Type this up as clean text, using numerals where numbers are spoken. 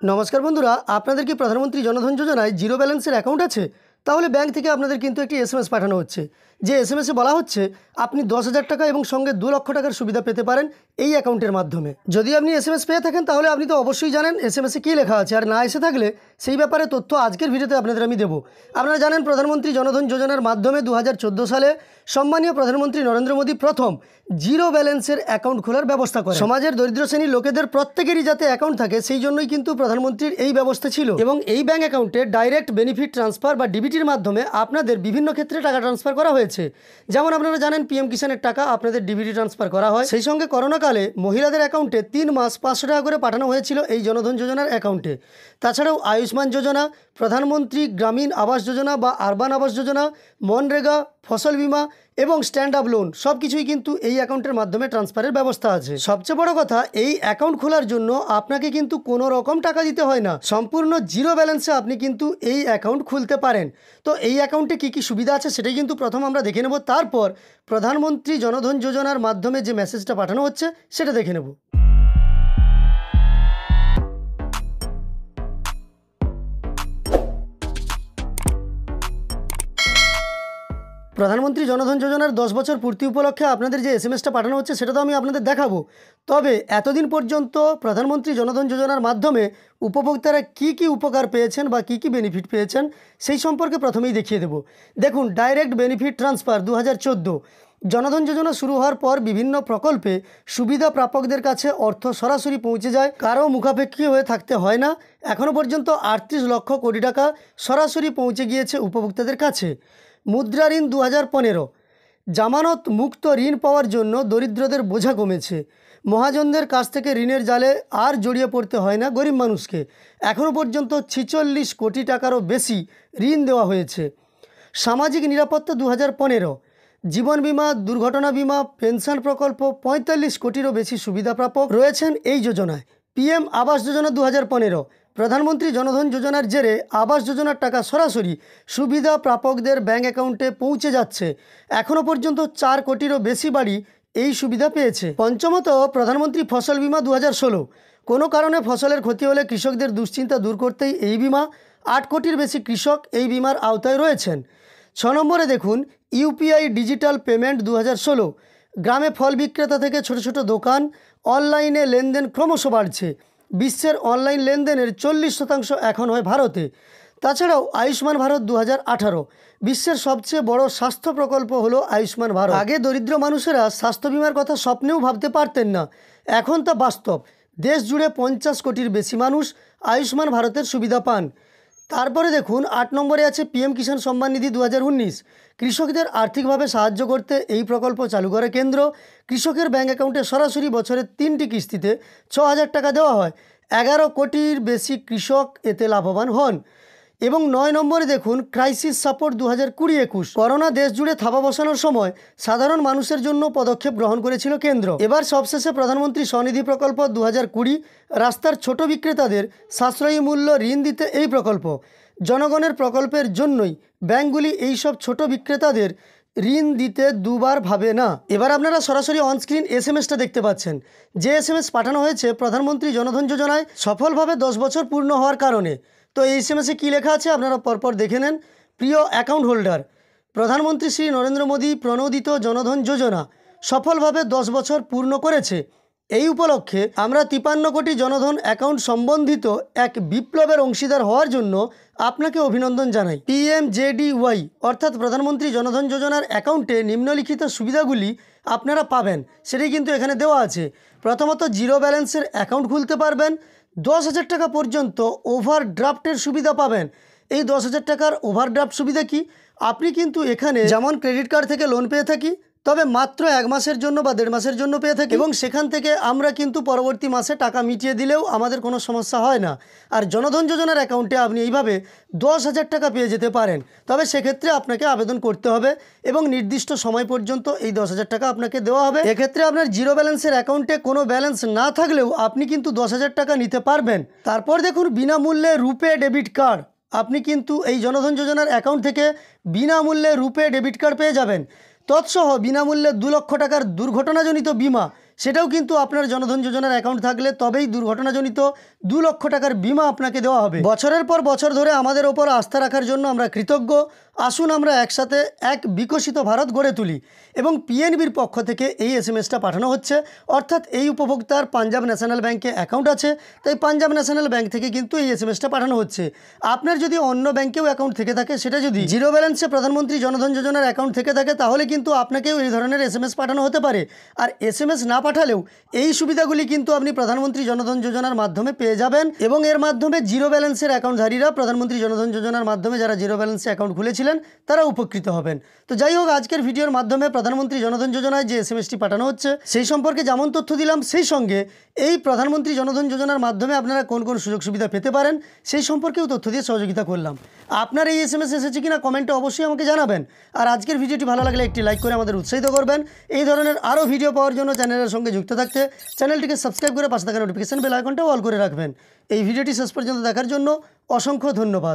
নমস্কার বন্ধুরা, আপনাদের কি প্রধানমন্ত্রী জনধন যোজনায় জিরো ব্যালেন্সের অ্যাকাউন্ট আছে? তাহলে ব্যাংক থেকে আপনাদের কিন্তু একটি এসএমএস পাঠানো হচ্ছে, যে এসএমএসে বলা হচ্ছে আপনি 10,000 টাকা এবং সঙ্গে 2 লক্ষ টাকার সুবিধা পেতে পারেন এই অ্যাকাউন্টের মাধ্যমে। যদি আপনি এসএমএস পেয়ে থাকেন তাহলে আপনি তো অবশ্যই জানেন এসএমএসে কী লেখা আছে, আর না এসে থাকলে সেই ব্যাপারে তথ্য আজকের ভিডিওতে আপনাদের আমি দেবো। আপনারা জানেন প্রধানমন্ত্রী জনধন যোজনার মাধ্যমে 2014 সালে সম্মানীয় প্রধানমন্ত্রী নরেন্দ্র মোদী প্রথম জিরো ব্যালেন্সের অ্যাকাউন্ট খোলার ব্যবস্থা করে। সমাজের দরিদ্র শ্রেণীর লোকেদের প্রত্যেকেরই যাতে অ্যাকাউন্ট থাকে সেই জন্যই কিন্তু প্রধানমন্ত্রীর এই ব্যবস্থা ছিল, এবং এই ব্যাঙ্ক অ্যাকাউন্টে ডাইরেক্ট বেনিফিট ট্রান্সফার বা ডিবিটির মাধ্যমে আপনাদের বিভিন্ন ক্ষেত্রে টাকা ট্রান্সফার করা হয়েছে। যেমন আপনারা জানেন পিএম কিষানের টাকা আপনাদের ডিবিটি ট্রান্সফার করা হয়। সেই সঙ্গে করোনাকালে মহিলাদের অ্যাকাউন্টে 3 মাস 500 টাকা করে পাঠানো হয়েছিল এই জনধন যোজনার অ্যাকাউন্টে। তাছাড়াও আয়ুষ্মান যোজনা, প্রধানমন্ত্রী গ্রামীণ আবাস যোজনা বা আরবান আবাস যোজনা, মনরেগা, ফসল বিমা এবং স্ট্যান্ড আপ লোন সব কিছুই কিন্তু এই অ্যাকাউন্টের মাধ্যমে ট্রান্সফারের ব্যবস্থা আছে। সবচেয়ে বড় কথা, এই অ্যাকাউন্ট খোলার জন্য আপনাকে কিন্তু কোনো রকম টাকা দিতে হয় না, সম্পূর্ণ জিরো ব্যালেন্সে আপনি কিন্তু এই অ্যাকাউন্ট খুলতে পারেন। তো এই অ্যাকাউন্টে কী কী সুবিধা আছে সেটাই কিন্তু প্রথম আমরা দেখে নেব, তারপর প্রধানমন্ত্রী জনধন যোজনার মাধ্যমে যে মেসেজটা পাঠানো হচ্ছে সেটা দেখে নেব। প্রধানমন্ত্রী জনধন যোজনার 10 বছর পূর্তি উপলক্ষে আপনাদের যে এসএমএসটা পাঠানো হচ্ছে সেটা তো আমি আপনাদের দেখাবো। তবে এতদিন পর্যন্ত প্রধানমন্ত্রী জনধন যোজনার মাধ্যমে উপভোক্তারা কি কি উপকার পেয়েছেন বা কি কি বেনিফিট পেয়েছেন সেই সম্পর্কে প্রথমেই দেখিয়ে দেব। দেখুন, ডাইরেক্ট বেনিফিট ট্রান্সফার 2014 জনধন যোজনা শুরু হওয়ার পর বিভিন্ন প্রকল্পে সুবিধা প্রাপকদের কাছে অর্থ সরাসরি পৌঁছে যায়, কারো মুখাপেক্ষী হয়ে থাকতে হয় না। এখনও পর্যন্ত 38 লক্ষ কোটি টাকা সরাসরি পৌঁছে গিয়েছে উপভোক্তাদের কাছে। মুদ্রা ঋণ 2015 জামানত মুক্ত ঋণ পাওয়ার জন্য দরিদ্রদের বোঝা কমেছে। মহাজনদের কাছ থেকে ঋণের জালে আর জড়িয়ে পড়তে হয় না গরিব মানুষকে। এখনও পর্যন্ত 46 কোটি টাকারও বেশি ঋণ দেওয়া হয়েছে। সামাজিক নিরাপত্তা 2015 জীবন বিমা, দুর্ঘটনা বিমা, পেনশন প্রকল্প 45 কোটিরও বেশি সুবিধা প্রাপক রয়েছেন এই যোজনায়। পিএম আবাস যোজনা 2015 প্রধানমন্ত্রী জনধন যোজনার জেরে আবাস যোজনার টাকা সরাসরি সুবিধা প্রাপকদের ব্যাঙ্ক অ্যাকাউন্টে পৌঁছে যাচ্ছে। এখনও পর্যন্ত 4 কোটিরও বেশি বাড়ি এই সুবিধা পেয়েছে। পঞ্চমত, প্রধানমন্ত্রী ফসল বিমা 2016 কোনো কারণে ফসলের ক্ষতি হলে কৃষকদের দুশ্চিন্তা দূর করতেই এই বিমা। 8 কোটির বেশি কৃষক এই বিমার আওতায় রয়েছেন। 6 নম্বরে দেখুন, ইউপিআই ডিজিটাল পেমেন্ট 2016 গ্রামে ফল বিক্রেতা থেকে ছোট ছোট দোকান অনলাইনে লেনদেন ক্রমশ বাড়ছে। বিশ্বের অনলাইন লেনদেনের 40% এখন হয় ভারতে। তাছাড়াও আয়ুষ্মান ভারত 2018 বিশ্বের সবচেয়ে বড় স্বাস্থ্য প্রকল্প হলো আয়ুষ্মান ভারত। আগে দরিদ্র মানুষেরা স্বাস্থ্য বিমার কথা স্বপ্নেও ভাবতে পারতেন না, এখন তা বাস্তব। দেশ জুড়ে 50 কোটির বেশি মানুষ আয়ুষ্মান ভারতের সুবিধা পান। তারপরে দেখুন 8 নম্বরে আছে পিএম কিষাণ সম্মান নিধি 2019 কৃষকদের আর্থিকভাবে সাহায্য করতে এই প্রকল্প চালু করে কেন্দ্র। কৃষকের ব্যাঙ্ক অ্যাকাউন্টে সরাসরি বছরে 3টি কিস্তিতে 6,000 টাকা দেওয়া হয়। 11 কোটির বেশি কৃষক এতে লাভবান হন। এবং 9 নম্বরে দেখুন ক্রাইসিস সাপোর্ট 2020-21 করোনা দেশ জুড়ে থাবা বসানোর সময় সাধারণ মানুষের জন্য পদক্ষেপ গ্রহণ করেছিল কেন্দ্র। এবার সবশেষে প্রধানমন্ত্রী স্বনিধি প্রকল্প 2020 রাস্তার ছোট বিক্রেতাদের সাশ্রয়ী মূল্য ঋণ দিতে এই প্রকল্প। জনগণের প্রকল্পের জন্যই ব্যাঙ্কগুলি এইসব ছোট বিক্রেতাদের ঋণ দিতে দুবার ভাবে না। এবার আপনারা সরাসরি অনস্ক্রিন এসএমএসটা দেখতে পাচ্ছেন, যে এসএমএস পাঠানো হয়েছে প্রধানমন্ত্রী জনধন যোজনায় সফলভাবে 10 বছর পূর্ণ হওয়ার কারণে। তো এই এসএমএসে কী লেখা আছে আপনারা পরপর দেখে নেন। প্রিয় অ্যাকাউন্ট হোল্ডার, প্রধানমন্ত্রী শ্রী নরেন্দ্র মোদী প্রণোদিত জনধন যোজনা সফলভাবে 10 বছর পূর্ণ করেছে। এই উপলক্ষে আমরা 53 কোটি জনধন অ্যাকাউন্ট সম্বন্ধিত এক বিপ্লবের অংশীদার হওয়ার জন্য আপনাকে অভিনন্দন জানাই। পিএমজেডিওয়াই অর্থাৎ প্রধানমন্ত্রী জনধন যোজনার অ্যাকাউন্টে নিম্নলিখিত সুবিধাগুলি আপনারা পাবেন, সেটাই কিন্তু এখানে দেওয়া আছে। প্রথমত, জিরো ব্যালেন্সের অ্যাকাউন্ট খুলতে পারবেন। 10,000 টাকা পর্যন্ত ওভারড্রাফটের সুবিধা পাবেন। এই 10,000 টাকার ওভারড্রাফট সুবিধা কি? আপনি কিন্তু এখানে যেমন ক্রেডিট কার্ড থেকে লোন পেয়ে থাকি, তবে মাত্র 1 মাসের জন্য বা 1.5 মাসের জন্য পেয়ে থাকি, এবং সেখান থেকে আমরা কিন্তু পরবর্তী মাসে টাকা মিটিয়ে দিলেও আমাদের কোনো সমস্যা হয় না। আর জনধন যোজনার অ্যাকাউন্টে আপনি এইভাবে 10,000 টাকা পেয়ে যেতে পারেন। তবে সেক্ষেত্রে আপনাকে আবেদন করতে হবে এবং নির্দিষ্ট সময় পর্যন্ত এই 10,000 টাকা আপনাকে দেওয়া হবে। এক্ষেত্রে আপনার জিরো ব্যালেন্সের অ্যাকাউন্টে কোনো ব্যালেন্স না থাকলেও আপনি কিন্তু 10,000 টাকা নিতে পারবেন। তারপর দেখুন, বিনামূল্যে রুপে ডেবিট কার্ড। আপনি কিন্তু এই জনধন যোজনার অ্যাকাউন্ট থেকে বিনামূল্যে রুপে ডেবিট কার্ড পেয়ে যাবেন। তৎসহ বিনামূল্যে 2 লক্ষ টাকার দুর্ঘটনাজনিত বিমা, সেটাও কিন্তু আপনার জনধন যোজনার অ্যাকাউন্ট থাকলে তবেই দুর্ঘটনাজনিত 2 লক্ষ টাকার বিমা আপনাকে দেওয়া হবে। বছরের পর বছর ধরে আমাদের ওপর আস্থা রাখার জন্য আমরা কৃতজ্ঞ। আসুন আমরা একসাথে এক বিকশিত ভারত গড়ে তুলি। এবং পিএনবির পক্ষ থেকে এই এসএমএসটা পাঠানো হচ্ছে, অর্থাৎ এই উপভোক্তার পাঞ্জাব ন্যাশনাল ব্যাংকে অ্যাকাউন্ট আছে, তাই পাঞ্জাব ন্যাশনাল ব্যাংক থেকে কিন্তু এই এসএমএসটা পাঠানো হচ্ছে। আপনার যদি অন্য ব্যাংকেও অ্যাকাউন্ট থেকে থাকে, সেটা যদি জিরো ব্যালেন্সে প্রধানমন্ত্রী জনধন যোজনার অ্যাকাউন্ট থেকে থাকে, তাহলে কিন্তু আপনাকেও এই ধরনের এসএমএস পাঠানো হতে পারে। আর এসএমএস না পাঠালেও এই সুবিধাগুলি কিন্তু আপনি প্রধানমন্ত্রী জনধন যোজনার মাধ্যমে পেয়ে যাবেন। এবং এর মাধ্যমে জিরো ব্যালেন্সের অ্যাকাউন্টধারীরা প্রধানমন্ত্রী জনধন যোজনার মাধ্যমে যারা জিরো ব্যালেন্সে অ্যাকাউন্ট খুলেছিলেন তারা উপকৃত হবেন। তো যাই হোক, আজকের ভিডিওর মাধ্যমে প্রধানমন্ত্রী জনধন যোজনায় যে এসএমএসটি পাঠানো হচ্ছে সেই সম্পর্কে যেমন তথ্য দিলাম, সেই সঙ্গে এই প্রধানমন্ত্রী জনধন যোজনার মাধ্যমে আপনারা কোন কোন সুযোগ সুবিধা পেতে পারেন সেই সম্পর্কেও তথ্য দিয়ে সহযোগিতা করলাম। আপনার এই এসএমএস এসেছে কিনা কমেন্টে অবশ্যই আমাকে জানাবেন। আর আজকের ভিডিওটি ভালো লাগলে একটি লাইক করে আমাদের উৎসাহিত করবেন। এই ধরনের আরও ভিডিও পাওয়ার জন্য চ্যানেলের সঙ্গে যুক্ত থাকতে চ্যানেলটিকে সাবস্ক্রাইব করে পাশে থাকা নোটিফিকেশন বেল আইকনটা অল করে রাখবেন। এই ভিডিওটি শেষ পর্যন্ত দেখার জন্য অসংখ্য ধন্যবাদ।